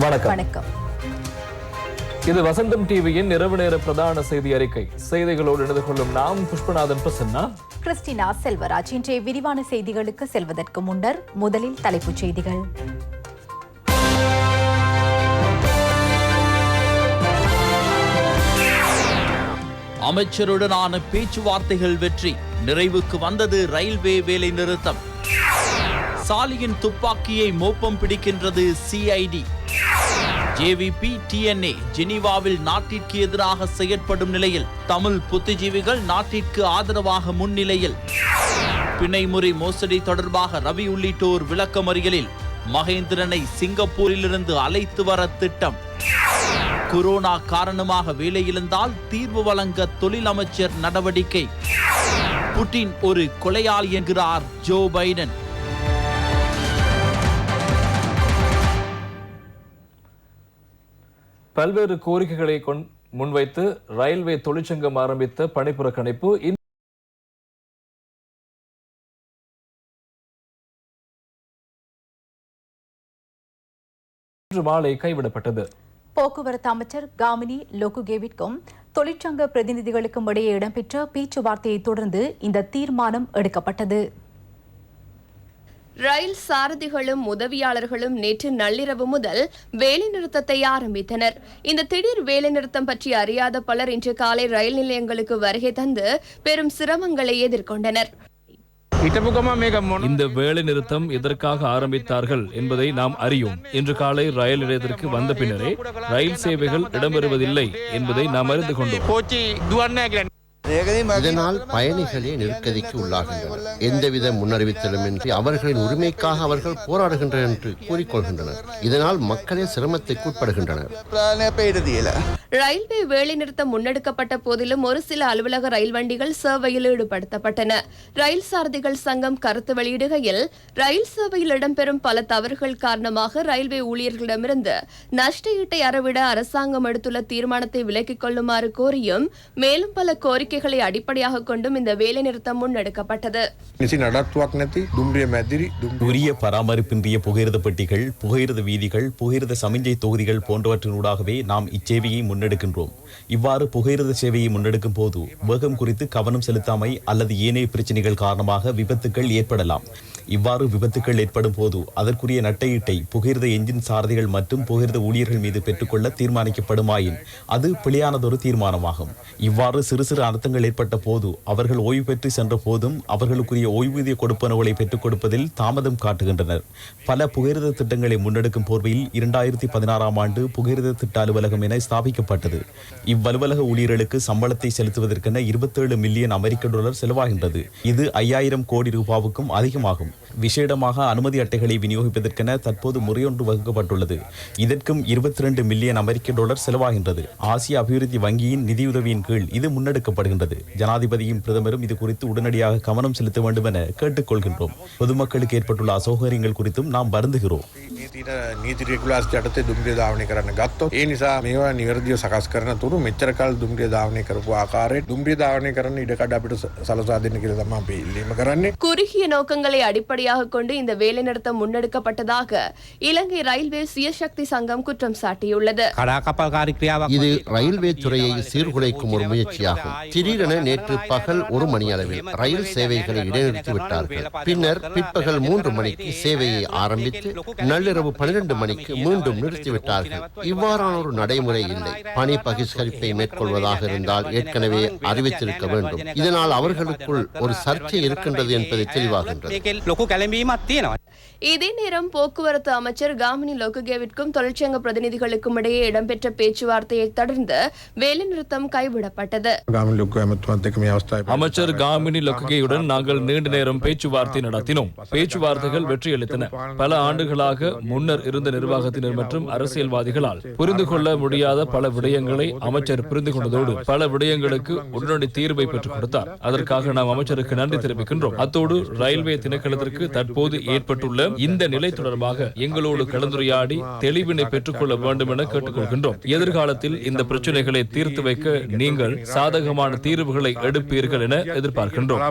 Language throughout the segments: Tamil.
வணக்கம். இது வசந்தம் டிவியின் இரவு நேர பிரதான செய்தி அறிக்கை. செய்திகளோடு இணைந்து கொள்ளும் நாம் புஷ்பநாதன் பிரசன்னா, கிறிஸ்டினா செல்வராஜ். இன்றைய விரிவான செய்திகளுக்கு செல்வதற்கு முன்னர் முதலில் தலைப்புச் செய்திகள். அமைச்சருடனான பேச்சுவார்த்தைகள் வெற்றி, நிறைவுக்கு வந்தது ரயில்வே வேலை நிறுத்தம். சாலியின் துப்பாக்கியை மோப்பம் பிடிக்கின்றது சிஐடி. ஜேவிபி டிஎன்ஏ ஜெனீவாவில் நாட்டிற்கு எதிராக செயற்படும் நிலையில் தமிழ் புத்திஜீவிகள் நாட்டிற்கு ஆதரவாக முன்னிலையில். பிணைமுறை மோசடி தொடர்பாக ரவி உள்ளிட்டோர் விளக்கமறியலில். மகேந்திரனை சிங்கப்பூரிலிருந்து அழைத்து வர திட்டம். கொரோனா காரணமாக வேலையிழந்தால் தீர்வு வழங்க தொழில் அமைச்சர் நடவடிக்கை. புட்டின் ஒரு கொலையாளி என்கிறார் ஜோ பைடன். பல்வேறு கோரிக்கைகளை முன்வைத்து ரயில்வே தொழிற்சங்கம் ஆரம்பித்த பணிப்புறக்கணிப்பு இன்று மாலை கைவிடப்பட்டது. போக்குவரத்து அமைச்சர் காமினி லோகுகேவிற்கும் தொழிற்சங்க பிரதிநிதிகளுக்கும் இடையே இடம்பெற்ற பேச்சுவார்த்தையை தொடர்ந்து இந்த தீர்மானம் எடுக்கப்பட்டது. ரயில் சாரதிகளும் உதவியாளர்களும் நேற்று நள்ளிரவு முதல் வேலைநிறுத்தத்தை ஆரம்பித்தனர். இந்த திடீர் வேலைநிறுத்தம் பற்றி அறியாத பலர் இன்று காலை ரயில் நிலையங்களுக்கு வருகை தந்து பெரும் சிரமங்களை எதிர்கொண்டனர். இந்த வேலை நிறுத்தம் எதற்காக ஆரம்பித்தார்கள் என்பதை நாம் அறியோம். இன்று காலை ரயில் நிலையத்திற்கு வந்த பின்னரே ரயில் சேவைகள் இடம்பெறுவதில்லை என்பதை நாம் அறிந்து கொண்டோம். இதனால் பயணிகளே நெருக்கடிக்கு உள்ளாகின்றனர். எந்தவித முன்னறிவித்தலுமின்றி அவர்களின் உரிமைக்காக அவர்கள் போராடுகின்றனர் என்று கூறிக்கொள்கின்றனர். இதனால் மக்களே சிரமத்திற்கு உட்படுகின்றனர். ரயில்வே வேலைநிறுத்தம் முன்னெடுக்கப்பட்ட போதிலும் ஒரு சில அலுவலக ரயில் வண்டிகள் சேவையில் ஈடுபடுத்தப்பட்டன. ரயில் சாரதிகள் சங்கம் கருத்து வெளியிடுகையில், ரயில் சேவையில் இடம்பெறும் பல தவறுகள் காரணமாக ரயில்வே ஊழியர்களிடமிருந்து நஷ்ட ஈட்டை அறவிட அரசாங்கம் எடுத்துள்ள தீர்மானத்தை விலக்கிக் கொள்ளுமாறு கோரியும் மேலும் பல கோரிக்கைகளை அடிப்படையாக கொண்டும் இந்த வேலைநிறுத்தம் முன்னெடுக்கப்பட்டது. உரிய பராமரிப்பின்றிய புகையிரத பெட்டிகள், புகையிரத வீதிகள், புகையிரத சமிஞ்சை தொகுதிகள் போன்றவற்றினூடாகவே நாம் இச்சேவையை முன்னெடுக்கின்றோம். இவ்வாறு புகையிரத சேவையை முன்னெடுக்கும் போது வேகம் குறித்து கவனம் செலுத்தாமை அல்லது ஏனைய பிரச்சனைகள் காரணமாக விபத்துக்கள் ஏற்படலாம். இவ்வாறு விபத்துக்கள் ஏற்படும் போது அதற்குரிய நட்டையீட்டை புகையிரத எஞ்சின் சாரதிகள் மற்றும் புகையிரத ஊழியர்கள் மீது பெற்றுக்கொள்ள தீர்மானிக்கப்படுமாயின் அது பிழையானதொரு தீர்மானமாகும். இவ்வாறு சிறு சிறு அர்த்தங்கள் ஏற்பட்ட போது அவர்கள் ஓய்வு பெற்று சென்ற போதும் அவர்களுக்குரிய ஓய்வூதிய கொடுப்பனவுகளை பெற்றுக் கொடுப்பதில் தாமதம் காட்டுகின்றனர். பல புகையிரத திட்டங்களை முன்னெடுக்கும் போர்வையில் 2016 ஆண்டு புகையிரத திட்ட அலுவலகம் என ஸ்தாபிக்கப்பட்டது. இவ்வலுவலக ஊழியர்களுக்கு சம்பளத்தை செலுத்துவதற்கென 27 மில்லியன் அமெரிக்க டாலர் செலவாகின்றது. இது 5000 கோடி ரூபாவுக்கும் அதிகமாகும். விசேடமாக அனுமதி அட்டைகளை விநியோகிப்பதற்கென தற்போது முறையொன்று வகுக்கப்பட்டுள்ளது. இதற்கும் 22 மில்லியன் அமெரிக்க டாலர் செலவாகின்றது. ஆசிய அபிவிருத்தி வங்கியின் நிதியுதவியின் கீழ் இது முன்னெடுக்கப்படுகின்றது. ஜனாதிபதியும் பிரதமரும் இது குறித்து உடனடியாக கவனம் செலுத்த வேண்டும் என கேட்டுக்கொள்கின்றோம். பொதுமக்களுக்கு ஏற்பட்டுள்ள அசௌகரியங்கள் குறித்தும் நாம் வருந்துகிறோம். නීති රෙගුලාසිටි යටතේ දුම්රිය ධාවනය කරන්න ගත්තොත් ඒ නිසා මේවා නිවැරදිව සකස් කරන තුරු මෙච්චර කාල දුම්රිය ධාවනය කරපු ආකාරයට දුම්රිය ධාවනය කරන්න ඉඩකඩ අපිට සලසා දෙන්න කියලා තමයි අපි ඉල්ලීම කරන්නේ. குறுகிய நோக்கங்களை அடிப்படையாக கொண்டு இந்த வேலைநிறுத்தம் முன்னெடுக்கப்பட்டதாக இலங்கை ரயில்வே சுயசக்தி சங்கம் குற்றம் சாட்டியுள்ளது. இது ரயில்வே துறையை சீர்குலைக்கும் ஒரு முயற்சியாகும். திடீரென நேற்று பகல் 1 மணி அளவில் ரயில் சேவைகளை இடைநிறுத்திவிட்டார்கள். பின்னர் பிற்பகல் 3 மணிக்கு சேவையை ஆரம்பித்து நள்ளிரவு 12 மணிக்கு மீண்டும் நிறுத்திவிட்டார்கள். இவ்வாறான ஒரு நடைமுறை இல்லை. பணி பகிஷ்கரிப்பை மேற்கொள்வதாக இருந்தால் ஏற்கனவே அறிவித்திருக்க வேண்டும். இதனால் அவர்களுக்குள் ஒரு சர்ச்சை இருக்கின்றது என்பது தெளிவாகின்றது. இதே நேரம் போக்குவரத்து அமைச்சர் காமினி லோகுகேவிற்கும் தொழிற்சங்க பிரதிநிதிகளுக்கும் இடையே இடம்பெற்ற பேச்சுவார்த்தையை தொடர்ந்து வேலைநிறுத்தம் கைவிடப்பட்டது. அமைச்சர் காமினி லோகுகேயுடன் நாங்கள் நீண்ட நேரம் பேச்சுவார்த்தை நடத்தினோம். பேச்சுவார்த்தைகள் வெற்றியளித்தன. பல ஆண்டுகளாக முன்னர் இருந்த நிர்வாகத்தினர் மற்றும் அரசியல்வாதிகளால் புரிந்து கொள்ள முடியாத பல விடயங்களை அமைச்சர் புரிந்து கொண்டதோடு பல விடயங்களுக்கு உடனடி தீர்வை பெற்றுக் கொடுத்தார். அதற்காக நாம் அமைச்சருக்கு நன்றி தெரிவிக்கின்றோம். அத்தோடு ரயில்வே திணைக்களத்திற்கு தற்போது ஏற்பட்டுள்ள இந்த நிலை தொடர்பாக எங்களோடு கலந்துரையாடி தெளிவினை பெற்றுக் கொள்ள வேண்டும் என கேட்டுக்கொள்கின்றோம். எதிர்காலத்தில் இந்த பிரச்சனைகளை தீர்த்து வைக்க நீங்கள் சாதகமான தீர்வுகளை எடுப்பீர்கள் என எதிர்பார்க்கின்றோம்.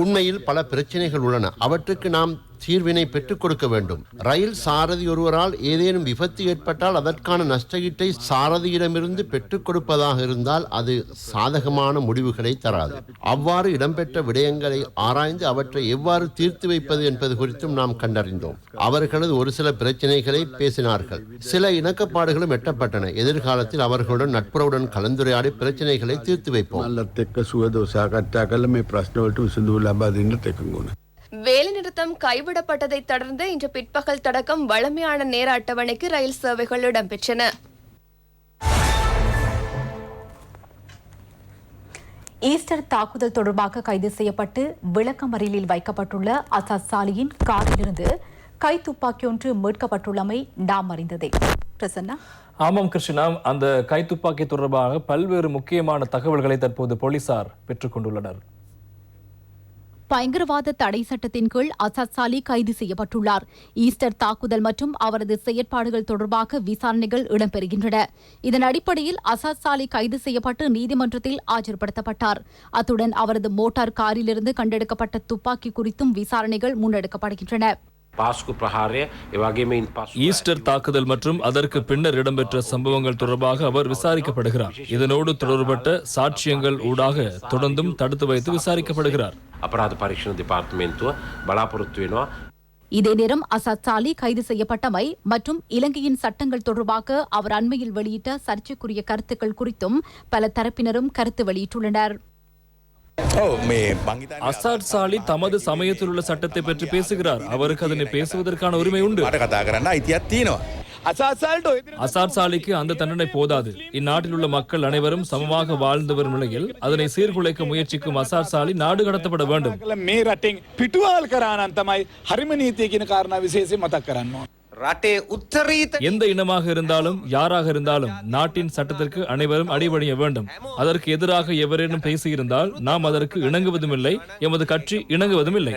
உண்மையில் பல பிரச்சனைகள் உள்ளன. அவற்றுக்கு நாம் தீர்வினை பெற்றுக் கொடுக்க வேண்டும். ரயில் சாரதி ஒருவரால் ஏதேனும் விபத்து ஏற்பட்டால் அதற்கான நஷ்டஈட்டை சாரதியிடமிருந்து பெற்றுக் கொடுப்பதாக இருந்தால் அது சாதகமான முடிவுகளை தராது. அவ்வாறு இடம்பெற்ற விடயங்களை ஆராய்ந்து அவற்றை எவ்வாறு தீர்த்து வைப்பது என்பது குறித்தும் நாம் கண்டறிந்தோம். அவர்களது ஒரு சில பிரச்சனைகளை பேசினார்கள். சில இணக்கப்பாடுகளும் எட்டப்பட்டன. எதிர்காலத்தில் அவர்களுடன் நட்புறவுடன் கலந்துரையாடி பிரச்சனைகளை தீர்த்து வைப்போம். வேலைநிறுத்தம் கைவிடப்பட்டதை தொடர்ந்து இன்று பிற்பகல் தொடக்கம் வழமையான நேர அட்டவணைக்கு ரயில் சேவைகள் இடம்பெற்றன. ஈஸ்டர் தாக்குதல் தொடர்பாக கைது செய்யப்பட்டு விளக்கமறியலில் வைக்கப்பட்டுள்ள அசாத் சாலியின் காரிலிருந்து கைத்துப்பாக்கி ஒன்று மீட்கப்பட்டுள்ளமை நாம் அறிந்ததே. பிரசன்னா. ஆமாம் கிருஷ்ணா, அந்த கைத்துப்பாக்கி தொடர்பாக பல்வேறு முக்கியமான தகவல்களை தற்போது போலீசார் பெற்றுக் கொண்டுள்ளனர். பயங்கரவாத தடை சட்டத்தின் கீழ் அசாத் சாலி கைது செய்யப்பட்டுள்ளார். ஈஸ்டர் தாக்குதல் மற்றும் அவரது செயற்பாடுகள் தொடர்பாக விசாரணைகள் இடம்பெறுகின்றன. இதன் அடிப்படையில் அசாத் சாலி கைது செய்யப்பட்டு நீதிமன்றத்தில் ஆஜர்படுத்தப்பட்டார். அத்துடன் அவரது மோட்டார் காரிலிருந்து கண்டெடுக்கப்பட்ட துப்பாக்கி குறித்தும் விசாரணைகள் முன்னெடுக்கப்படுகின்றன. ஈஸ்டர் தாக்குதல் மற்றும் அதற்கு பின்னர் இடம்பெற்ற சம்பவங்கள் தொடர்பாக அவர் விசாரிக்கப்படுகிறார். இதனோடு தொடர்பட்ட சாட்சியங்கள் ஊடாக தொடர்ந்தும் தடுத்து வைத்து விசாரிக்கப்படுகிறார். இதே நேரம் அசாத் சாலி கைது செய்யப்பட்டமை மற்றும் இலங்கையின் சட்டங்கள் தொடர்பாக அவர் அண்மையில் வெளியிட்ட சர்ச்சைக்குரிய கருத்துக்கள் குறித்தும் பல தரப்பினரும் கருத்து வெளியிட்டுள்ளனர். அசாத் சாலி தமது சமயத்தில் உள்ள சட்டத்தை பற்றி பேசுகிறார். அவருக்கு அதனை பேசுவதற்கான உரிமை உண்டு. அசாத் சாலிக்கு அந்த தண்டனை போதாது. இந்நாட்டில் உள்ள மக்கள் அனைவரும் சமமாக வாழ்ந்து வரும் நிலையில் அதனை சீர்குலைக்க முயற்சிக்கும் அசாத் சாலி நாடு கடத்தப்பட வேண்டும். எந்த இனமாக இருந்தாலும் யாராக இருந்தாலும் நாட்டின் சட்டத்திற்கு அனைவரும் அடிபணிய வேண்டும். அதற்கு எதிராக எவரேனும் பேசியிருந்தால் நாம் அதற்கு இணங்குவதும் இல்லை, எமது கட்சி இணங்குவதும் இல்லை.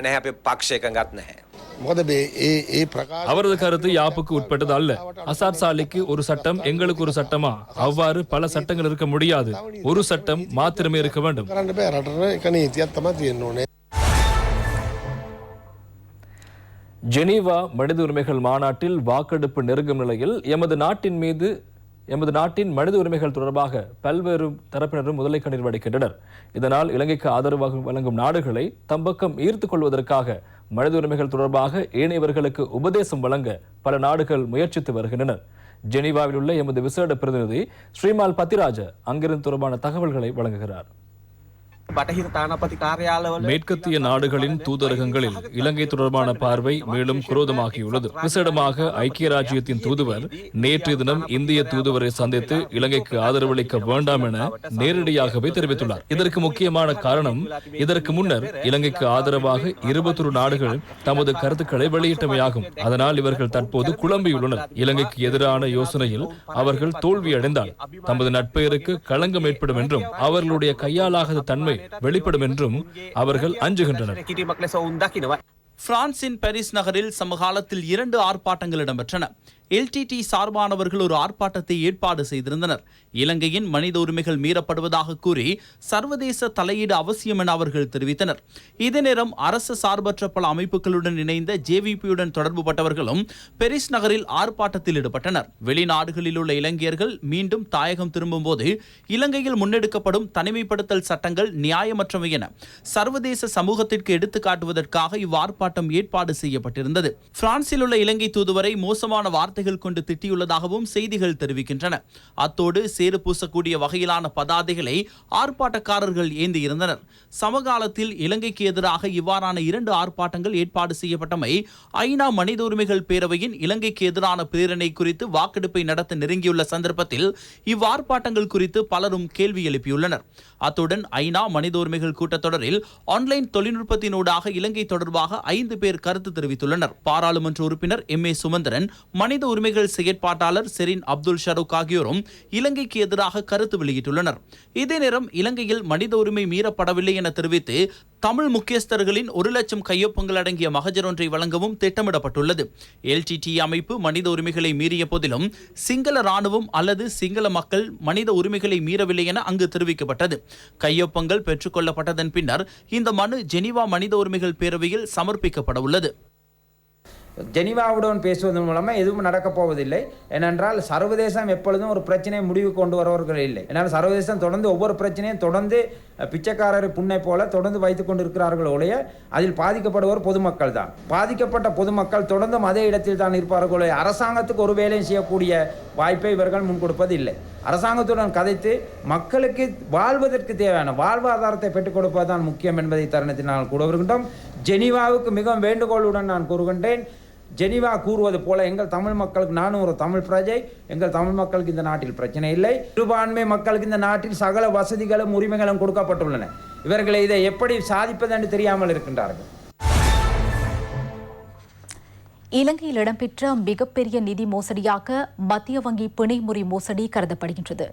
அவரது கருத்து யாப்புக்கு உட்பட்டது அல்ல. அசாத் சாலிக்கு ஒரு சட்டம் எங்களுக்கு ஒரு சட்டமா? அவ்வாறு பல சட்டங்கள் இருக்க முடியாது. ஒரு சட்டம் மாத்திரமே இருக்க வேண்டும். ஜெனீவா மனித உரிமைகள் மாநாட்டில் வாக்கெடுப்பு நெருங்கும் நிலையில் எமது நாட்டின் மனித உரிமைகள் தொடர்பாக பல்வேறு தரப்பினரும் முதலை கண்ணீர் வடிக்கின்றனர். இதனால் இலங்கைக்கு ஆதரவாக வழங்கும் நாடுகளை தம்பக்கம் ஈர்த்துக் கொள்வதற்காக மனித உரிமைகள் தொடர்பாக ஏனையவர்களுக்கு உபதேசம் வழங்க பல நாடுகள் முயற்சித்து வருகின்றனர். ஜெனீவாவில் உள்ள எமது விசேட பிரதிநிதி ஸ்ரீமால் பத்திராஜ அங்கிருந்து தொடர்பான தகவல்களை வழங்குகிறார். மேற்கத்திய நாடுகளின் தூதரகங்களில் இலங்கை தொடர்பான பார்வை மேலும் குரோதமாகியுள்ளது. விசேடமாக ஐக்கிய ராஜ்யத்தின் தூதுவர் நேற்றைய தினம் இந்திய தூதுவரை சந்தித்து இலங்கைக்கு ஆதரவளிக்க வேண்டாம் என நேரடியாகவே தெரிவித்துள்ளார். இதற்கு முக்கியமான காரணம், இதற்கு முன்னர் இலங்கைக்கு ஆதரவாக 21 நாடுகள் தமது கருத்துக்களை வெளியிட்டமையாகும். அதனால் இவர்கள் தற்போது குழம்பியுள்ளனர். இலங்கைக்கு எதிரான யோசனையில் அவர்கள் தோல்வியடைந்தால் தமது நட்பெயருக்கு களங்கம் ஏற்படும் என்றும் அவர்களுடைய கையாலாகாத தன்மை வெளிப்படும் என்றும் அவர்கள் அஞ்சுகின்றனர். பிரான்சின் பாரிஸ் நகரில் சமகாலத்தில் 2 ஆர்ப்பாட்டங்கள் இடம்பெற்றன. எல்டிடி சார்பானவர்கள் ஒரு ஆர்ப்பாட்டத்தை ஏற்பாடு செய்திருந்தனர். இலங்கையின் மனித உரிமைகள் மீறப்படுவதாக கூறி சர்வதேச தலையீடு அவசியம் என அவர்கள் தெரிவித்தனர். இதே நேரம் அரசு சார்பற்ற பல அமைப்புகளுடன் இணைந்த ஜேவிபியுடன் தொடர்பு பட்டவர்களும் பாரிஸ் நகரில் ஆர்ப்பாட்டத்தில் ஈடுபட்டனர். வெளிநாடுகளில் உள்ள இலங்கையர்கள் மீண்டும் தாயகம் திரும்பும் போது இலங்கையில் முன்னெடுக்கப்படும் தனிமைப்படுத்தல் சட்டங்கள் நியாயமற்றவை என சர்வதேச சமூகத்திற்கு எடுத்துக்காட்டுவதற்காக இவ்வார்ப்பாட்டம் ஏற்பாடு செய்யப்பட்டிருந்தது. பிரான்சில் உள்ள இலங்கை தூதுவரை மோசமான வார்த்தைகள் கொண்டு திட்டியுள்ளதாகவும் செய்திகள் தெரிவிக்கின்றன. அத்தோடு சேறு பூசக்கூடிய வகையிலான பதாதைகளை ஆர்ப்பாட்டக்காரர்கள் ஏந்தியிருந்தனர். சமகாலத்தில் இலங்கைக்கு எதிராக இவ்வாறான 2 ஆர்ப்பாட்டங்கள் ஏற்பாடு செய்யப்பட்டமை ஐநா மனித உரிமைகள் பேரவையின் இலங்கைக்கு எதிரான பிரேரணை குறித்து வாக்கெடுப்பை நடத்த நெருங்கியுள்ள சந்தர்ப்பத்தில் இவ்வார்ப்பாட்டங்கள் குறித்து பலரும் கேள்வி எழுப்பியுள்ளனர். அத்துடன் ஐநா மனித உரிமைகள் கூட்டத்தொடரில் ஆன்லைன் தொழில்நுட்பத்தினூடாக இலங்கை தொடர்பாக 5 பேர் கருத்து தெரிவித்துள்ளனர். பாராளுமன்ற உறுப்பினர் M.A. சுமந்திரன், மனித உரிமைகள் செயற்பாட்டாளர் செரின் அப்துல் ஷரூக் ஆகியோரும் இலங்கைக்கு எதிராக கருத்து வெளியிட்டுள்ளனர். இதே நேரம் இலங்கையில் மனித உரிமை மீறப்படவில்லை என தெரிவித்து தமிழ் முக்கியஸ்தர்களின் 1 லட்சம் கையொப்பங்கள் அடங்கிய மகஜர் ஒன்றை வழங்கவும் திட்டமிடப்பட்டுள்ளது. எல்டிடி அமைப்பு மனித உரிமைகளை மீறிய போதிலும் சிங்கள ராணுவம் அல்லது சிங்கள மக்கள் மனித உரிமைகளை மீறவில்லை என அங்கு தெரிவிக்கப்பட்டது. கையொப்பங்கள் பெற்றுக்கொள்ளப்பட்டதன் பின்னர் இந்த மனு ஜெனீவா மனித உரிமைகள் பேரவையில் சமர்ப்பிக்கப்பட உள்ளது. ஜெனீவாவுடன் பேசுவதன் மூலமாக எதுவும் நடக்கப் போவதில்லை. ஏனென்றால் சர்வதேசம் எப்பொழுதும் ஒரு பிரச்சனையை முடிவு கொண்டு வருவர்கள் இல்லை. ஏன்னால் சர்வதேசம் தொடர்ந்து ஒவ்வொரு பிரச்சனையும் தொடர்ந்து பிச்சைக்காரர் புண்ணை போல தொடர்ந்து வைத்துக் கொண்டிருக்கிறார்கள் ஒழிய அதில் பாதிக்கப்படுவோர் பொதுமக்கள் தான். பாதிக்கப்பட்ட பொதுமக்கள் தொடர்ந்தும் அதே இடத்தில் தான் இருப்பார்கள். அரசாங்கத்துக்கு ஒரு வேலையும் செய்யக்கூடிய வாய்ப்பை இவர்கள் முன்கொடுப்பது இல்லை. அரசாங்கத்துடன் கதைத்து மக்களுக்கு வாழ்வதற்கு தேவையான வாழ்வாதாரத்தை பெற்றுக் கொடுப்பதுதான் முக்கியம் என்பதை தருணத்தில் நாங்கள் கூட வருகின்றோம். ஜெனீவாவுக்கு மிகவும் வேண்டுகோளுடன் நான் கூறுகின்றேன், ஜெனீவா கூறுவது போல எங்கள் தமிழ் மக்களுக்கு, நானும் ஒரு தமிழ் பிரஜை, எங்கள் தமிழ் மக்களுக்கு இந்த நாட்டில் பிரச்சனை இல்லை. சிறுபான்மை மக்களுக்கு இந்த நாட்டில் சகல வசதிகளும் உரிமைகளும் கொடுக்கப்பட்டுள்ளன. இவர்களை இதை எப்படி சாதிப்பது என்று தெரியாமல் இருக்கின்றார்கள். இலங்கையில் இடம்பெற்ற மிகப்பெரிய நிதி மோசடியாக மத்திய வங்கி பிணைமுறி மோசடி கருதப்படுகின்றது.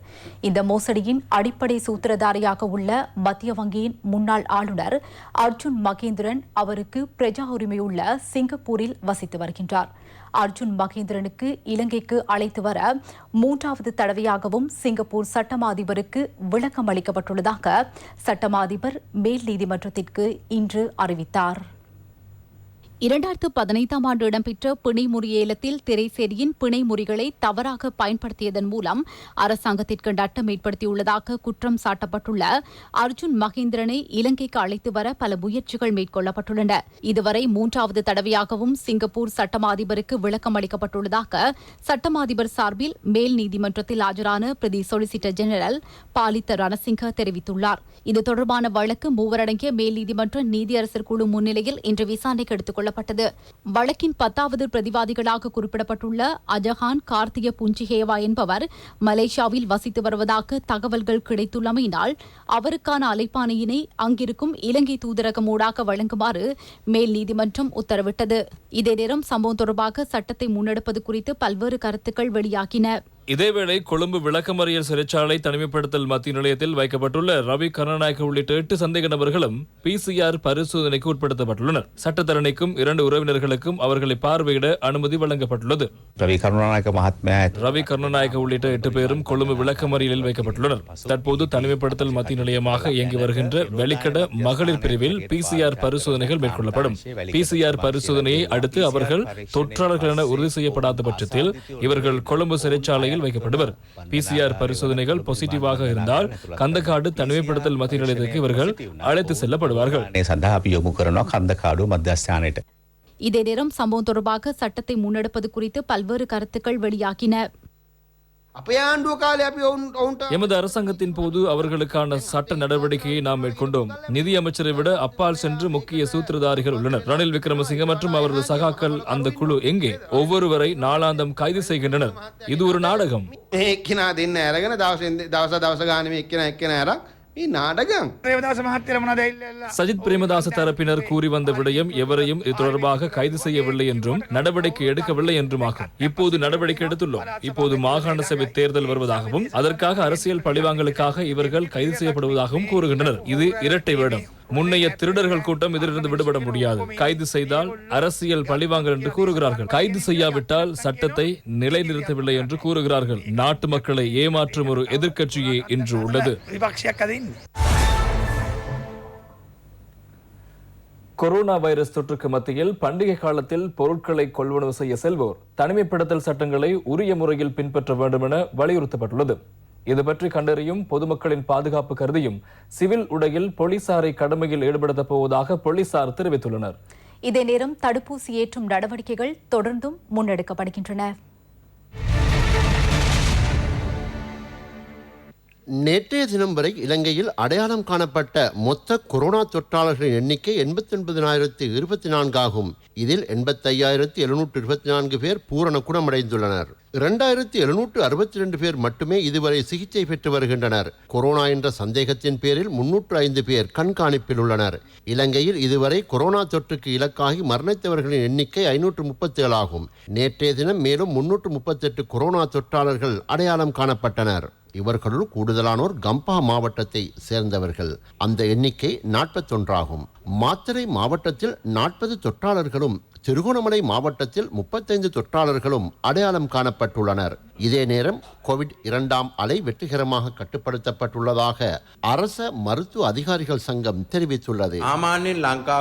இந்த மோசடியின் அடிப்படை சூத்திரதாரியாக உள்ள மத்திய வங்கியின் முன்னாள் ஆளுநர் அர்ஜுன் மகேந்திரன் அவருக்கு பிரஜா உரிமையுள்ள சிங்கப்பூரில் வசித்து வருகின்றார். அர்ஜுன் மகேந்திரனுக்கு இலங்கைக்கு அழைத்து வர 3வது தடவையாகவும் சிங்கப்பூர் சட்டமா அதிபருக்கு விளக்கம் அளிக்கப்பட்டுள்ளதாக சட்டமா அதிபர் மேல் நீதிமன்றத்திற்கு இன்று அறிவித்தார். 2015ஆம் ஆண்டு இடம்பெற்ற பிணைமுறி ஏலத்தில் திரைசேரியின் பிணைமுறிகளை தவறாக பயன்படுத்தியதன் மூலம் அரசாங்கத்திற்கு நட்டம் ஏற்படுத்தியுள்ளதாக குற்றம் சாட்டப்பட்டுள்ள அர்ஜுன் மகேந்திரனை இலங்கைக்கு அழைத்து வர பல முயற்சிகள் மேற்கொள்ளப்பட்டுள்ளன. இதுவரை 3வது தடவையாகவும் சிங்கப்பூர் சட்டமா அதிபருக்கு விளக்கம் அளிக்கப்பட்டுள்ளதாக சட்டமா அதிபர் சார்பில் மேல் நீதிமன்றத்தில் ஆஜரான பிரதி சொலிசிட்டர் ஜெனரல் பாலித்த ரணசிங்க தெரிவித்துள்ளார். இது தொடர்பான வழக்கு 3 அடங்கிய மேல் நீதிமன்ற நீதியரசர் குழு முன்னிலையில் இன்று விசாரணைக்கு எடுத்துக் கொள்ளப்பட்டது. வழக்கின் 10வது பிரதிவாதிகளாக குறிப்பிடப்பட்டுள்ள அஜஹான் கார்த்திய புஞ்சிஹேவா என்பவர் மலேசியாவில் வசித்து வருவதாக தகவல்கள் கிடைத்துள்ளமையினால் அவருக்கான அழைப்பாணையினை அங்கிருக்கும் இலங்கை தூதரகம் ஊடாக வழங்குமாறு மேல் நீதிமன்றம் உத்தரவிட்டது. இதே நேரம் சம்பவம் தொடர்பாக சட்டத்தை முன்னெடுப்பது குறித்து பல்வேறு கருத்துக்கள் வெளியாகின. இதேவேளை கொழும்பு விளக்கமறியல் சிறைச்சாலை தனிமைப்படுத்தல் மத்திய நிலையத்தில் வைக்கப்பட்டுள்ள ரவி கருணாநாயக்க உள்ளிட்ட 8 சந்தேக நபர்களும் PCR பரிசோதனைக்கு உட்படுத்தப்பட்டுள்ளனர். சட்டத்தரணிக்கும் 2 உறவினர்களுக்கும் அவர்களை பார்வையிட அனுமதி வழங்கப்பட்டுள்ளது. ரவி கருணாநாயக்க உள்ளிட்ட 8 பேரும் கொழும்பு விளக்கமறியலில் வைக்கப்பட்டுள்ளனர். தற்போது தனிமைப்படுத்தல் மத்திய நிலையமாக இயங்கி வருகின்ற வெளிக்கட மகளிர் பிரிவில் PCR பரிசோதனைகள் மேற்கொள்ளப்படும். PCR பரிசோதனையை அடுத்து அவர்கள் தொற்றாளர்கள் என உறுதி செய்யப்படாத பட்சத்தில் இவர்கள் கொழும்பு சிறைச்சாலையில் வைக்கப்படுவர். PCR பரிசோதனைகள் பாசிட்டிவாக இருந்தால் கந்தக்காடு தனிமைப்படுத்தல் மத்திய நிலையத்திற்கு இவர்கள் அழைத்து செல்லப்படுவார்கள். இதே நேரம் சம்பவம் தொடர்பாக சட்டத்தை முன்னெடுப்பது குறித்து பல்வேறு கருத்துக்கள் வெளியாகின. எமது அரசாங்கத்தின் போது அவர்களுக்கான சட்ட நடவடிக்கையை நாம் மேற்கொண்டோம். நிதி அமைச்சரை விட அப்பால் சென்று முக்கிய சூத்திரதாரிகள் உள்ளனர். ரணில் விக்ரமசிங்க மற்றும் அவரது சகாக்கள் அந்த குழு எங்கே? ஒவ்வொருவரை நாளாந்தம் கைது செய்கின்றனர். இது ஒரு நாடகம். சஜித் பிரேமதாச தரப்பினர் கூறி வந்த விடயம் எவரையும் இது தொடர்பாக கைது செய்யவில்லை என்றும் நடவடிக்கை எடுக்கவில்லை என்றும் ஆகும். இப்போது நடவடிக்கை எடுத்துள்ளோம். இப்போது மாகாண சபை தேர்தல் வருவதாகவும் அதற்காக அரசியல் பழிவாங்கலுக்காக இவர்கள் கைது செய்யப்படுவதாகவும் கூறுகின்றனர். இது இரட்டை வேடம். முன்னைய திருடர்கள் கூட்டம் இதிலிருந்து விடுபட முடியாது. கைது செய்தால் அரசியல் பழிவாங்கல் என்று கூறுகிறார்கள். கைது செய்யாவிட்டால் சட்டத்தை நிலைநிறுத்தவில்லை என்று கூறுகிறார்கள். நாட்டு மக்களை ஏமாற்றும் ஒரு எதிர்க்கட்சியே இன்று உள்ளது. கொரோனா வைரஸ் தொற்றுக்கு மத்தியில் பண்டிகை காலத்தில் பொருட்களை கொள்வனவு செய்ய செல்வோர் தனிமைப்படுத்தல் சட்டங்களை உரிய முறையில் பின்பற்ற வேண்டும் என வலியுறுத்தப்பட்டுள்ளது. இது பற்றி கண்டறியும் பொதுமக்களின் பாதுகாப்பு கருதியும் சிவில் உடையில் போலீசாரை கடமையில் ஈடுபடுத்தப் போவதாக போலீசார் தெரிவித்துள்ளனர். இதே நேரம் தடுப்பூசி ஏற்றும் நடவடிக்கைகள் தொடர்ந்தும் முன்னெடுக்கப்படுகின்றன. நேற்றைய தினம் வரை இலங்கையில் அடையாளம் காணப்பட்ட மொத்த கொரோனா தொற்றாளர்களின் எண்ணிக்கை 89,024 ஆகும். இதில் 85,724 பேர் பூரண குணமடைந்துள்ளனர். 2,762 பேர் மட்டுமே இதுவரை சிகிச்சை பெற்று வருகின்றனர். கொரோனா என்ற சந்தேகத்தின் பேரில் 305 பேர் கண்காணிப்பில் உள்ளனர். இலங்கையில் இதுவரை கொரோனா தொற்றுக்கு இலக்காகி மரணித்தவர்களின் எண்ணிக்கை 537 ஆகும். நேற்றைய தினம் மேலும் 338 கொரோனா தொற்றாளர்கள் அடையாளம் காணப்பட்டனர். இவர்களுள் கூடுதலானோர் கம்பா மாவட்டத்தை சேர்ந்தவர்கள். அந்த எண்ணிக்கை 41 ஆகும். மாத்தறை மாவட்டத்தில் 40 தொற்றாளர்களும் திருகோணமலை மாவட்டத்தில் 35 தொற்றாளர்களும் அடையாளம் காணப்பட்டுள்ளனர். இதே நேரம் கோவிட் 2ஆம் அலை வெற்றிகரமாக கட்டுப்படுத்தப்பட்டுள்ளதாக அரச மருத்துவ அதிகாரிகள் சங்கம் தெரிவித்துள்ளது.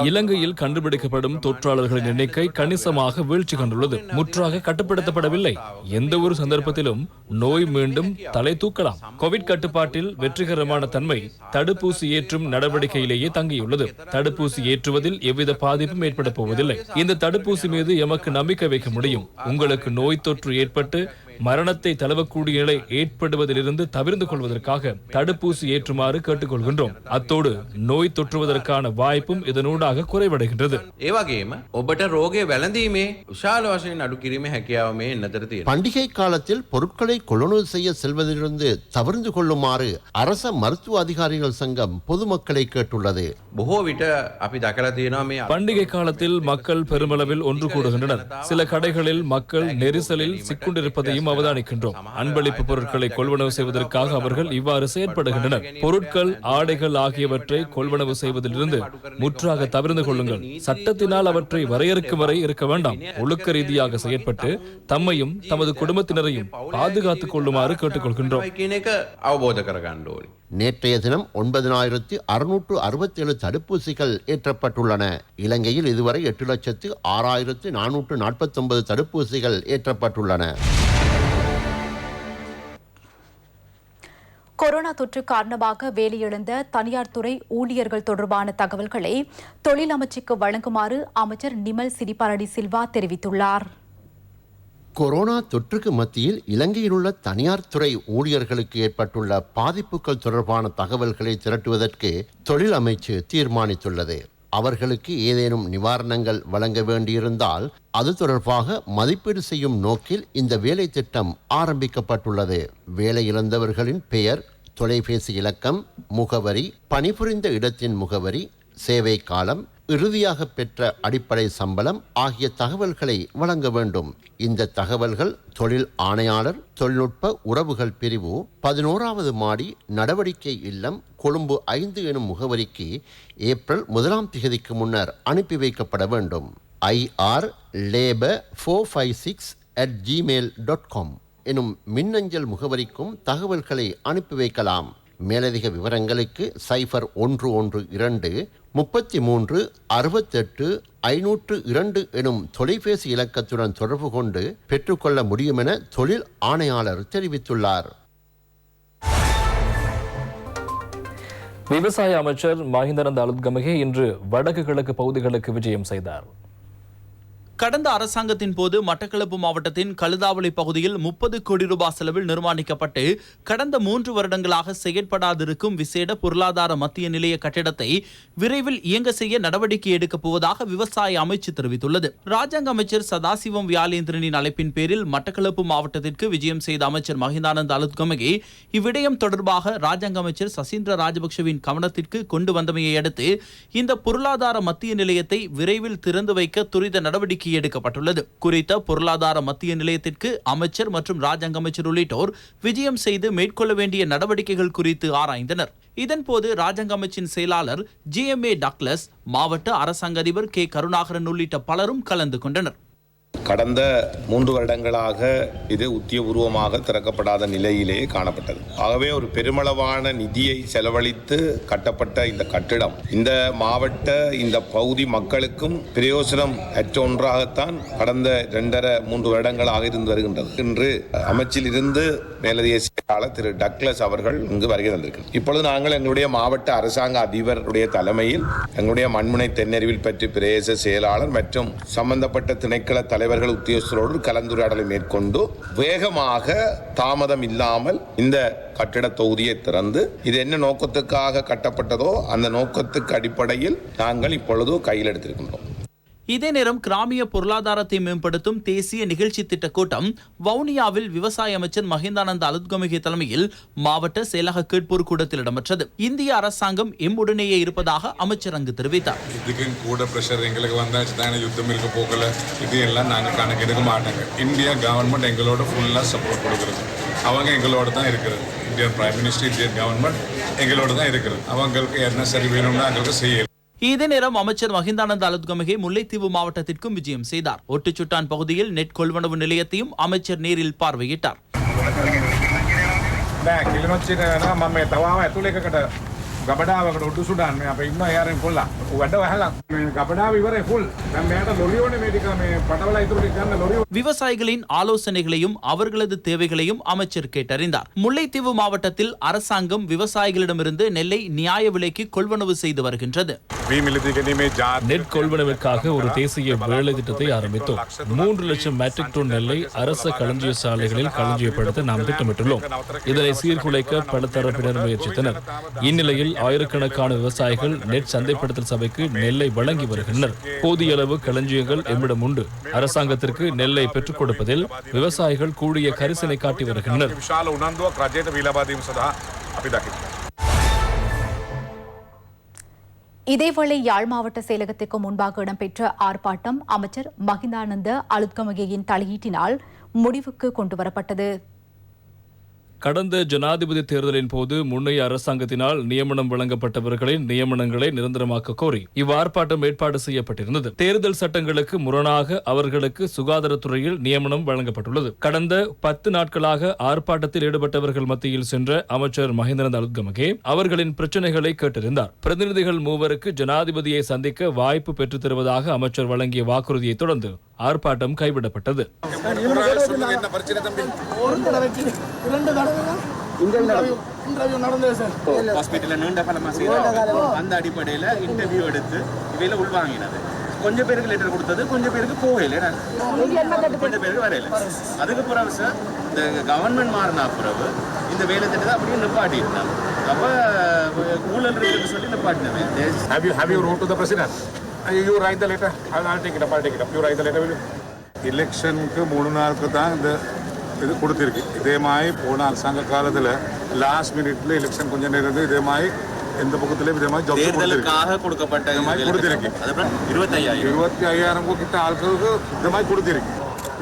இலங்கையில் கண்டுபிடிக்கப்படும் தொற்றாளர்களின் எண்ணிக்கை கணிசமாக வீழ்ச்சி கண்டுள்ளது. முற்றாக கட்டுப்படுத்தப்படவில்லை. எந்த ஒரு சந்தர்ப்பத்திலும் நோய் மீண்டும் தலை தூக்கலாம். கோவிட் கட்டுப்பாட்டில் வெற்றிகரமான தன்மை தடுப்பூசி ஏற்றும் நடவடிக்கையிலேயே தங்கியுள்ளது. தடுப்பூசி ஏற்றுவதில் எவ்வித பாதிப்பும் ஏற்பட போவதில்லை. இந்த தடுப்பூசி மீது எமக்கு நம்பிக்கை வைக்க முடியும். உங்களுக்கு நோய் தொற்று ஏற்பட்டு மரணத்தை தழுவக்கூடிய நிலை ஏற்படுவதிலிருந்து தவிர்த்து கொள்வதற்காக தடுப்பூசி ஏற்றுமாறு கேட்டுக்கொள்கின்றோம். அத்தோடு நோய் தொற்றுவதற்கான வாய்ப்பும் இதனூடாக குறைவடைகின்றது. பண்டிகை காலத்தில் பொருட்களை கொள்வனவு செய்ய செல்வதிலிருந்து தவிர்த்து கொள்ளுமாறு அரச மருத்துவ அதிகாரிகள் சங்கம் பொதுமக்களை கேட்டுள்ளது. பண்டிகை காலத்தில் மக்கள் பெருமளவில் ஒன்று கூடுகின்றனர். சில கடைகளில் மக்கள் நெரிசலில் சிக்குண்டிருப்பதையும் அவதானிக்கின்றோம். அன்பளிப்பு பொருட்களை கொள்வனவு செய்வதற்காக அவர்கள் இவ்வாறு செயற்படுகின்றனர். பொருட்கள், ஆடைகள் ஆகியவற்றை கொள்வனவு செய்வதிலிருந்து முற்றாக தவிர்த்து கொள்ளுங்கள். சட்டத்தினால் அவற்றை வரையறுக்கும் வரை இருக்க வேண்டாம். ஒழுக்க ரீதியாக செயற்பட்டு தம்மையும் தமது குடும்பத்தினரையும் பாதுகாத்துக் கொள்ளுமாறு கேட்டுக்கொள்கின்றோம். நேற்றைய தினம் 9667 தடுப்பூசிகள் ஏற்றப்பட்டுள்ளன. இலங்கையில் இதுவரை 8,06,449 தடுப்பூசிகள் ஏற்றப்பட்டுள்ளன. கொரோனா தொற்று காரணமாக வேலையிழந்த தனியார் துறை ஊழியர்கள் தொடர்பான தகவல்களை தொழில் அமைச்சுக்கு வழங்குமாறு அமைச்சர் நிமல் சிறிபாலடி சில்வா தெரிவித்துள்ளார். கொரோனா தொற்றுக்கு மத்தியில் இலங்கையில் உள்ள தனியார் துறை ஊழியர்களுக்கு ஏற்பட்டுள்ள பாதிப்புகள் தொடர்பான தகவல்களை திரட்டுவதற்கு தொழில் அமைச்சு தீர்மானித்துள்ளது. அவர்களுக்கு ஏதேனும் நிவாரணங்கள் வழங்க வேண்டியிருந்தால் அது தொடர்பாக மதிப்பீடு செய்யும் நோக்கில் இந்த வேலை திட்டம் ஆரம்பிக்கப்பட்டுள்ளது. வேலை இழந்தவர்களின் பெயர், தொலைபேசி இலக்கம், முகவரி, பணிபுரிந்த இடத்தின் முகவரி, சேவை காலம், இறுதியாக பெற்ற அடிப்படை சம்பளம் ஆகிய தகவல்களை வழங்க வேண்டும். இந்த தகவல்கள் தொழில் ஆணையாளர் தொழில்நுட்ப உறவுகள் பிரிவு 11வது மாடி நடவடிக்கை இல்லம் கொழும்பு 5 எனும் முகவரிக்கு ஏப்ரல் 1ஆம் தேதிக்கு முன்னர் அனுப்பி வைக்கப்பட வேண்டும். irlabor456@gmail.com எனும் மின்னஞ்சல் முகவரிக்கும் தகவல்களை அனுப்பி வைக்கலாம். மேலதிக விவரங்களுக்கு 0112 33 68 502 எனும் தொலைபேசி இலக்கத்துடன் தொடர்பு கொண்டு பெற்றுக்கொள்ள முடியும் என தொழில் ஆணையாளர் தெரிவித்துள்ளார். விவசாய அமைச்சர் மஹிந்தானந்த அலுத்கமகே இன்று வடக்கு கிழக்கு பகுதிகளுக்கு விஜயம் செய்தார். கடந்த அரசாங்கத்தின் போது மட்டக்களப்பு மாவட்டத்தின் கழுதாவளி பகுதியில் 30 கோடி ரூபாய் செலவில் நிர்மாணிக்கப்பட்டு கடந்த 3 வருடங்களாக செயற்படாதிருக்கும் விசேட பொருளாதார மத்திய நிலைய கட்டிடத்தை விரைவில் இயங்க செய்ய நடவடிக்கை எடுக்கப் போவதாக விவசாய அமைச்சு தெரிவித்துள்ளது. ராஜாங்க அமைச்சர் சதாசிவம் வியாலேந்திரனின் அழைப்பின் பேரில் மட்டக்களப்பு மாவட்டத்திற்கு விஜயம் செய்த அமைச்சர் மஹிந்தானந்த அலுத்கமகே இவ்விடயம் தொடர்பாக ராஜாங்க அமைச்சர் சசீந்திர ராஜபக்சவின் கவனத்திற்கு கொண்டு வந்தமையை அடுத்து இந்த பொருளாதார மத்திய நிலையத்தை விரைவில் திறந்து வைக்க துரித நடவடிக்கை எடுக்கப்பட்டுள்ளது. குறித்த பொருளாதார மத்திய நிலையத்திற்கு அமைச்சர் மற்றும் ராஜாங்க அமைச்சர் உள்ளிட்டோர் விஜயம் செய்து மேற்கொள்ள வேண்டிய நடவடிக்கைகள் குறித்து ஆராய்ந்தனர். இதன்போது ராஜாங்க அமைச்சின் செயலாளர் GMA டக்ளஸ், மாவட்ட அரசாங்க அதிபர் K கருணாகரன் உள்ளிட்ட பலரும் கலந்து கொண்டனர். கடந்த 3 வருடங்களாக இது உத்தியோகபூர்வமாக திறக்கப்படாத நிலையிலே காணப்பட்டது. ஆகவே ஒரு பெருமளவான நிதியை செலவழித்து கட்டப்பட்ட இந்த கட்டிடம் இந்த மாவட்ட இந்த பகுதி மக்களுக்கும் பிரயோசனம் அற்ற ஒன்றாகத்தான் கடந்த 2.5-3 வருடங்களாக இருந்து வருகின்றது. இன்று அமைச்சில் இருந்து மேலதிக செயலாளர் திரு டக்ளஸ் அவர்கள் இங்கு வருகை தந்திருக்கிறார். இப்பொழுது நாங்கள் எங்களுடைய மாவட்ட அரசாங்க அதிபருடைய தலைமையில் எங்களுடைய மண்முனை தென்னறிவில் பற்றி பிரதேச செயலாளர் மற்றும் சம்பந்தப்பட்ட திணைக்கள தலைவர்கள் உத்தியோகஸ்தரோடு கலந்துரையாடலை மேற்கொண்டு வேகமாக தாமதம் இல்லாமல் இந்த கட்டிட தொகுதியை திறந்து இது என்ன நோக்கத்துக்காக கட்டப்பட்டதோ அந்த நோக்கத்துக்கு அடிப்படையில் நாங்கள் இப்பொழுது கையில் எடுத்திருக்கின்றோம். இதே நேரம் கிராமிய பொருளாதாரத்தை மேம்படுத்தும் தேசிய நிகழ்ச்சி திட்ட கூட்டம் வவுனியாவில் விவசாய அமைச்சர் மஹிந்தானந்த அலுத்கமகே தலைமையில் மாவட்ட செயலக கேட்போர் கூடத்தில் இடம்பெற்றது. இந்திய அரசாங்கம் எம்முடனேயே இருப்பதாக அமைச்சர் அங்கு தெரிவித்தார். இதுக்கும் கூட பிரஷர் எங்களுக்கு வந்தாச்சு தானே, யுத்தம் இருக்க போகல, இது எல்லாம் நாங்கள் கணக்கெடுக்க மாட்டாங்க. இந்தியா கவர்மெண்ட் எங்களோட ஃபுல்லாக சப்போர்ட் கொடுக்குறது. அவங்க எங்களோட தான் இருக்கிறது. Indian prime minister, Indian government எங்களோட தான் இருக்கிறது. அவங்களுக்கு என்ன சரி வேணும்னா அவங்களுக்கு செய்ய. இதே நேரம் அமைச்சர் மஹிந்தானந்த அலுத்கமகே முல்லைத்தீவு மாவட்டத்திற்கும் விஜயம் செய்தார். ஒட்டுச்சுட்டான் பகுதியில் நெட் கொள்வனவு நிலையத்தையும் அமைச்சர் நேரில் பார்வையிட்டார். නෑ කිලිනොච්චිට වෙනවා මම මේ තවාව ඇතුළ එකකට ගබඩාවකට උඩු සුඩාන් මේ අපේ ඉන්න යාරෙන් පොල්ලා වැඩ වහලා මේ ගබඩාව ඉවරයි ෆුල් දැන් මෙයාට ලොරි ඕනේ මේ ටික මේ පටවලා ඉතුරු ටික ගන්න ලොරි. விவசாயிகளின் ஆலோசனைகளையும் அவர்களது தேவைகளையும் அமைச்சர் கேட்டறிந்தார். முல்லைத்தீவு மாவட்டத்தில் அரசாங்கம் விவசாயிகளிடமிருந்து நெல்லை நியாய விலைக்கு கொள்வனவு செய்து வருகின்றது. நெட் கொள்வனவிற்காக ஒரு தேசிய வேலை திட்டத்தை ஆரம்பித்தோம். 3 லட்சம் மெட்ரிக் டன் நெல்லை அரச களஞ்சிய சாலைகளில் களஞ்சியப்படுத்த நாம் திட்டமிட்டுள்ளோம். இதனை சீர்குலைக்க பல தரப்பினர் முயற்சித்தனர். இந்நிலையில் ஆயிரக்கணக்கான விவசாயிகள் நெட் சந்தைப்படுத்தல் சபைக்கு நெல்லை வழங்கி வருகின்றனர். போதிய அளவு களஞ்சியங்கள் எம்மிடம் உண்டு. அரசாங்கத்திற்கு நெல்லை பெற்றுக் கொடுப்பதில் விவசாயிகள் கூடிய கரிசனை காட்டி வருகின்றனர். இதேவேளை யாழ் மாவட்ட செயலகத்திற்கு முன்பாக இடம்பெற்ற ஆர்ப்பாட்டம் அமைச்சர் மஹிந்தானந்த அலுத்கமகேயின் தலையீட்டினால் முடிவுக்கு கொண்டுவரப்பட்டது. கடந்த ஜனாதிபதி தேர்தலின் போது முன்னைய அரசாங்கத்தினால் நியமனம் வழங்கப்பட்டவர்களின் நியமனங்களை நிரந்தரமாக்க கோரி இவ்வார்ப்பாட்டம் ஏற்பாடு செய்யப்பட்டிருந்தது. தேர்தல் சட்டங்களுக்கு முரணாக அவர்களுக்கு சுகாதாரத்துறையில் நியமனம் வழங்கப்பட்டுள்ளது. கடந்த 10 நாட்களாக ஆர்ப்பாட்டத்தில் ஈடுபட்டவர்கள் மத்தியில் சென்ற அமைச்சர் மஹிந்தானந்த அலுத்கமகே அவர்களின் பிரச்சினைகளை கேட்டறிந்தார். பிரதிநிதிகள் மூவருக்கு ஜனாதிபதியை சந்திக்க வாய்ப்பு பெற்றுத் தருவதாக அமைச்சர் வழங்கிய வாக்குறுதியை தொடர்ந்து ஆர்ப்பாட்டம் கைவிடப்பட்டது. அந்த அடிப்படையில் இன்டர்வியூ எடுத்து இவையில உள்வாங்கினது. கொஞ்சம் பேருக்கு லெட்டர் கொடுத்தது, கொஞ்சம் பேருக்கு போகல, கொஞ்சம் பேருக்கு வரையில. அதுக்கு பிறகு சார் இந்த கவர்மெண்ட் மாறினா பிறகு இந்த வேலை திட்டத்தை அப்படியே நிப்பாட்டி இருந்தாங்க. அப்ப ஊழல் இருக்குன்னு சொல்லி நிப்பாட்டினது. Have you wrote to the president? You write the letter. I'll take it up. You write the letter, will you? எலெக்ஷனுக்கு 3 நாளுக்கு தான் இந்த இது கொடுத்திருக்கு. இதே மாதிரி போன அரசாங்க காலத்தில் லாஸ்ட் மினிட்ல எலெக்ஷன் கொஞ்சம் நேரம் இதே மாதிரி எந்த பக்கத்திலையும் இதே மாதிரி தேர்தலுக்காக கொடுக்கப்பட்ட மாதிரி கொடுத்திருக்கு. 25,000 கிட்ட ஆட்களுக்கு இந்த மாதிரி கொடுத்திருக்கு.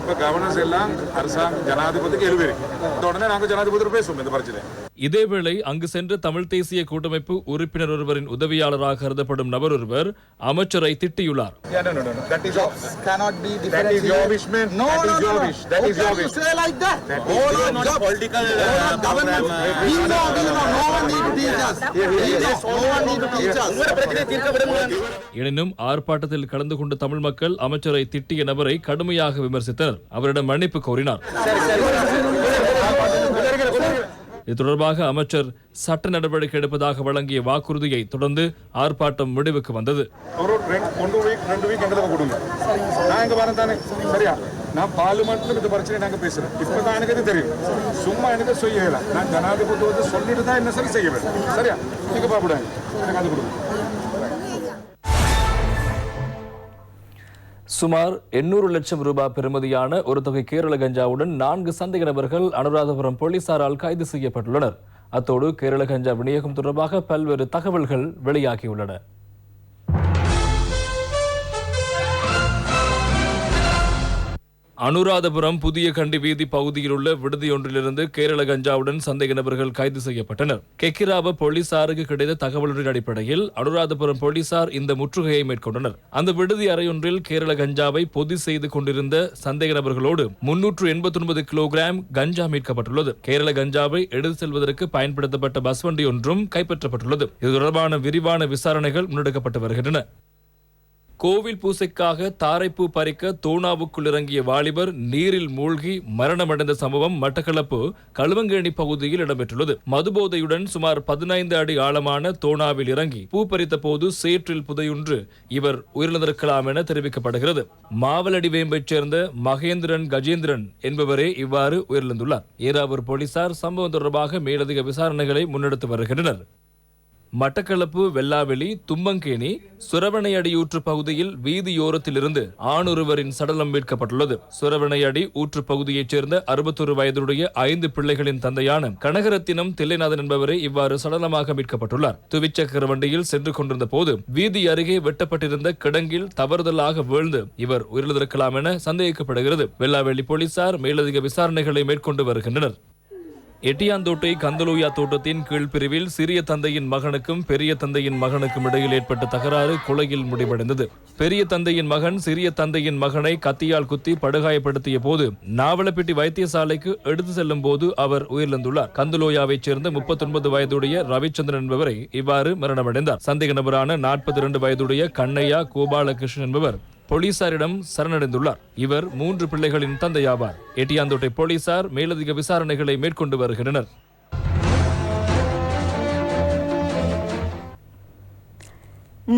இப்ப கவர்னர்ஸ் எல்லாம் அரசாங்கம் ஜனாதிபதிக்கு எழுதிருக்கு. உடனே நாங்கள் ஜனாதிபதி பேசுவோம் இந்த பிரச்சனை. இதேவேளை அங்கு சென்ற தமிழ் தேசிய கூட்டமைப்பு உறுப்பினர் ஒருவரின் உதவியாளராக கருதப்படும் நபர் ஒருவர் அமைச்சரை திட்டியுள்ளார். எனினும் ஆர்ப்பாட்டத்தில் கலந்து கொண்ட தமிழ் மக்கள் அமைச்சரை திட்டிய நபரை கடுமையாக விமர்சித்தனர். அவரிடம் மன்னிப்பு கோரினார். இது தொடர்பாக அமைச்சர் சட்ட நடவடிக்கை எடுப்பதாக வழங்கிய வாக்குறுதியை தொடர்ந்து ஆர்ப்பாட்டம் முடிவுக்கு வந்தது. நான் பார்லிமெண்ட்ல இந்த பிரச்சனை நாங்க பேசுறேன். இப்பதான் எனக்கு இது தெரியும். சும்மா எனக்கு செய்யல. நான் ஜனாதிபதி வந்து சொல்லிட்டு தான் என்ன சரி செய்ய வேண்டும். சரியா? நீங்க பாப்படாங்க. எனக்கு அது கொடுங்க. சுமார் 800 லட்சம் ரூபாய் பெறுமதியான ஒரு தொகை கேரள கஞ்சாவுடன் 4 சந்தேக நபர்கள் அனுராதபுரம் போலீசாரால் கைது செய்யப்பட்டுள்ளனர். அத்தோடு கேரள கஞ்சா விநியோகம் தொடர்பாக பல்வேறு தகவல்கள் வெளியாகியுள்ளன. அனுராதபுரம் புதிய கண்டி வீதி பகுதியில் உள்ள விடுதியொன்றிலிருந்து கேரள கஞ்சாவுடன் சந்தேக நபர்கள் கைது செய்யப்பட்டனர். கெக்கிராவ போலீசாருக்கு கிடைத்த தகவலின் அடிப்படையில் அனுராதபுரம் போலீசார் இந்த முற்றுகையை மேற்கொண்டனர். அந்த விடுதி அறையொன்றில் கேரள கஞ்சாவை பொதி செய்து கொண்டிருந்த சந்தேக நபர்களோடு 389 கிலோகிராம் கஞ்சா மீட்கப்பட்டுள்ளது. கேரள கஞ்சாவை எடுத்து செல்வதற்கு பயன்படுத்தப்பட்ட பஸ் வண்டி ஒன்றும் கைப்பற்றப்பட்டுள்ளது. இது தொடர்பான விரிவான விசாரணைகள் முன்னெடுக்கப்பட்டு வருகின்றன. கோவில் பூசைக்காக தாரைப்பூ பறிக்க தோணாவுக்குள் இறங்கிய வாலிபர் நீரில் மூழ்கி மரணமடைந்த சம்பவம் மட்டக்களப்பு களுவங்கேணி பகுதியில் இடம்பெற்றுள்ளது. மதுபோதையுடன் சுமார் 15 அடி ஆழமான தோணாவில் இறங்கி பூ பறித்த போது சேற்றில் புதையுன்று இவர் உயிரிழந்திருக்கலாம் என தெரிவிக்கப்படுகிறது. மாவலடி வேம்பைச் சேர்ந்த மகேந்திரன் கஜேந்திரன் என்பவரே இவ்வாறு உயிரிழந்துள்ளார். ஏறாவூர் போலீசார் சம்பவம் தொடர்பாக மேலதிக விசாரணைகளை முன்னெடுத்து வருகின்றனர். மட்டக்களப்பு வெள்ளாவெளி தும்பங்கேணி சுரவணையடி ஊற்று பகுதியில் வீதியோரத்திலிருந்து ஆணொருவரின் சடலம் மீட்கப்பட்டுள்ளது. சுரவணையடி ஊற்று பகுதியைச் சேர்ந்த 61 வயதுடைய 5 பிள்ளைகளின் தந்தையான கனகரத்தினம் தில்லைநாதன் என்பவரே இவ்வாறு சடலமாக மீட்கப்பட்டுள்ளார். துவிச்சக்கர வண்டியில் சென்று கொண்டிருந்த போது வீதி அருகே வெட்டப்பட்டிருந்த கிடங்கில் தவறுதலாக வீழ்ந்து இவர் உயிரிழந்திருக்கலாம் என சந்தேகிக்கப்படுகிறது. வெள்ளாவெளி போலீசார் மேலதிக விசாரணைகளை மேற்கொண்டு வருகின்றனர். எட்டியாந்தோட்டை கந்தலூயா தோட்டத்தின் கீழ்பிரிவில் சிறிய தந்தையின் மகனுக்கும் பெரிய தந்தையின் மகனுக்கும் இடையில் ஏற்பட்ட தகராறு கொலையில் முடிவடைந்தது. பெரிய தந்தையின் மகன் சிறிய தந்தையின் மகனை கத்தியால் குத்தி படுகாயப்படுத்திய போது நாவலப்பிட்டி வைத்தியசாலைக்கு எடுத்து செல்லும் போது அவர் உயிரிழந்துள்ளார். கந்தலூயாவைச் சேர்ந்த 39 வயதுடைய ரவிச்சந்திரன் என்பவரை இவ்வாறு மரணமடைந்தார். சந்தேக நபரான 42 வயதுடைய கண்ணையா கோபாலகிருஷ்ணன் என்பவர் போலீசாரிடம் சரணடைந்துள்ளார். இவர் 3 பிள்ளைகளின் தந்தையாவார். எட்டியாந்தோட்டை போலீசார் மேலதிக விசாரணைகளை மேற்கொண்டு வருகின்றனர்.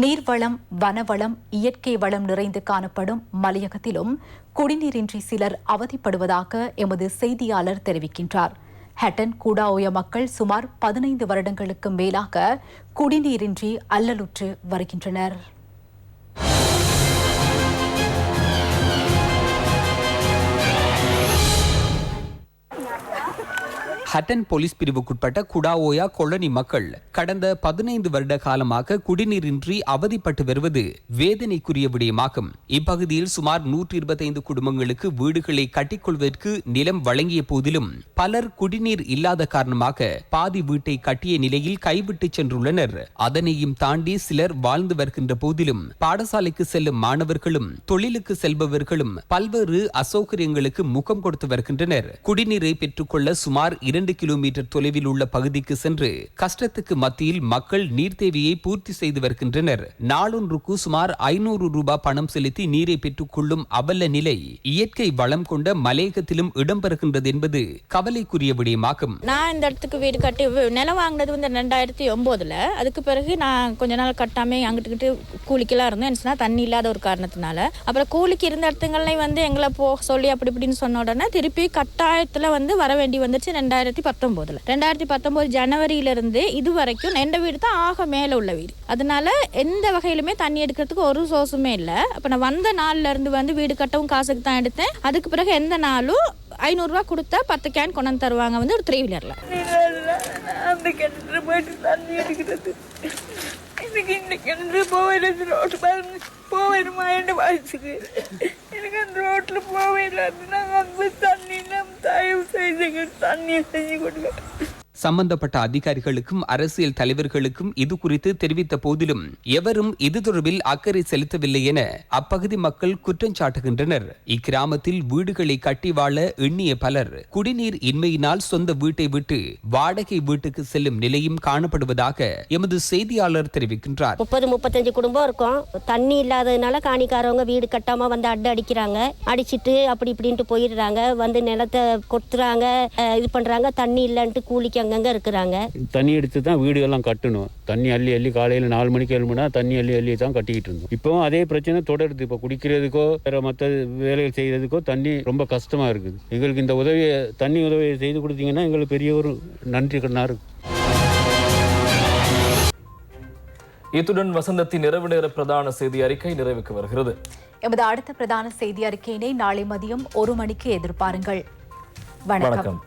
நீர்வளம், வனவளம், இயற்கை வளம் நிறைந்து காணப்படும் மலையகத்திலும் குடிநீரின்றி சிலர் அவதிப்படுவதாக எமது செய்தியாளர் தெரிவிக்கின்றார். ஹட்டன் கூடாஓய மக்கள் சுமார் 15 வருடங்களுக்கு மேலாக குடிநீரின்றி அல்லலுற்று வருகின்றனர். ஹட்டன் போலீஸ் பிரிவுக்குட்பட்ட குடாஓயா கொளனி மக்கள் கடந்த 15 வருட காலமாக குடிநீரின்றி அவதிப்பட்டு வருவது வேதனைக்குரிய விடயமாகும். இப்பகுதியில் சுமார் 125 குடும்பங்களுக்கு வீடுகளை கட்டிக்கொள்வதற்கு நிலம் வழங்கிய போதிலும் பலர் குடிநீர் இல்லாத காரணமாக பாதி வீட்டை கட்டிய நிலையில் கைவிட்டு சென்றுள்ளனர். அதனையும் தாண்டி சிலர் வாழ்ந்து வருகின்ற போதிலும் பாடசாலைக்கு செல்லும் மாணவர்களும் தொழிலுக்கு செல்பவர்களும் பல்வேறு அசௌகரியங்களுக்கு முகம் கொடுத்து வருகின்றனர். குடிநீரை பெற்றுக்கொள்ள சுமார் 2 கிலோமீட்டர் தொலைவில் உள்ள பகுதிக்கு சென்று கஷ்டத்துக்கு மத்தியில் மக்கள் நீர் தேவையை பூர்த்தி செய்து வருகின்றனர். நாளொன்றுக்கு சுமார் 500 ரூபாய் பணம் செலுத்தி நீரை பெற்றுக் கொள்ளும் அவல நிலை இயற்கை வளம் கொண்ட மலையகத்திலும் இடம்பெறுகின்றது என்பது கவலைக்குரிய விடயமாகும். நான் இந்த இடத்துக்கு வீடு கட்டி நிலம் வாங்கினது 2009. அதுக்கு பிறகு நான் கொஞ்ச நாள் கட்டாம அங்கிட்டு கூலிக்கெல்லாம் இருந்தேன். தண்ணி இல்லாத ஒரு காரணத்தினால அப்புறம் கூலிக்கு இருந்த இடத்துங்கள்ல எங்களை சொல்லி அப்படி இப்படின்னு சொன்ன உடனே திருப்பி கட்டாயத்துல வர வேண்டி வந்துச்சு. 2019 ஜனவரியிலிருந்து இது வரைக்கும் எந்த வீடு தான் ஆக மேல உள்ள வீடு. அதனால எந்த வகையிலுமே தண்ணி எடுக்கிறதுக்கு ஒரு சோர்ஸுமே இல்லை. அப்ப நான் வந்த நாள்ல இருந்து வீடு கட்டவும் காசுக்கு தான் எடுத்தேன். அதுக்கு பிறகு எந்த நாளும் 500 ரூபாய் கொடுத்தா 10 கேன் கொண்டு தருவாங்க ஒரு 3 வீலர்ல. அந்த கிணறு போயிட்டு தண்ணி எடுக்கிறது எனக்கு இந்த கிணறு போவேருமா என்ன வயசுக்கு எனக்கு அந்த ரோட்ல போவே இல்லாது. நாங்கள் தண்ணி தயவு செய்து தண்ணியை செஞ்சு கொடுங்க. சம்பந்தப்பட்ட அதிகாரிகளுக்கும் அரசியல் தலைவர்களுக்கும் இது குறித்து தெரிவித்த போதிலும் எவரும் இது தொடர்பில் அக்கறை செலுத்தவில்லை என அப்பகுதி மக்கள் குற்றம் சாட்டுகின்றனர். இக்கிராமத்தில் வீடுகளை கட்டி வாழ எண்ணிய பலர் குடிநீர் இன்மையினால் சொந்த வீட்டை விட்டு வாடகை வீட்டுக்கு செல்லும் நிலையும் காணப்படுவதாக எமது செய்தியாளர் தெரிவிக்கின்றார். 30-35 குடும்பம் இருக்கும். தண்ணி இல்லாததுனால காணிக்காரவங்க வீடு கட்டாம அடிக்கிறாங்க. அடிச்சிட்டு அப்படி இப்படின்ட்டு போயிடுறாங்க. நிலத்தை கொத்துறாங்க, இது பண்றாங்க. தண்ணி இல்லைன்ட்டு கூலிக்கு அங்கங்க இருக்கிறாங்க. தண்ணி எடுத்து தான் வீடுகள்லாம் கட்டணும். தண்ணி அள்ளி காலையில் 4 மணிக்கு எழுமுனா தண்ணி அள்ளி தான் கட்டிக்கிட்டு இருந்தோம். இப்போவும் அதே பிரச்சனை தொடருது. இப்போ குடிக்கிறதுக்கோ வேற மற்ற வேலைகள் செய்யறதுக்கோ தண்ணி ரொம்ப கஷ்டமா இருக்குது. எங்களுக்கு இந்த தண்ணி உதவியை செய்து கொடுத்தீங்கன்னா எங்களுக்கு பெரிய ஒரு நன்றி கடனா இருக்கு. இத்துடன் வசந்தத்தின் இரவு நேர பிரதான செய்தி அறிக்கை நிறைவுக்கு வருகிறது. எமது அடுத்த பிரதான செய்தி அறிக்கையினை நாளை மதியம் 1 மணிக்கு எதிர்பாருங்கள். வணக்கம்.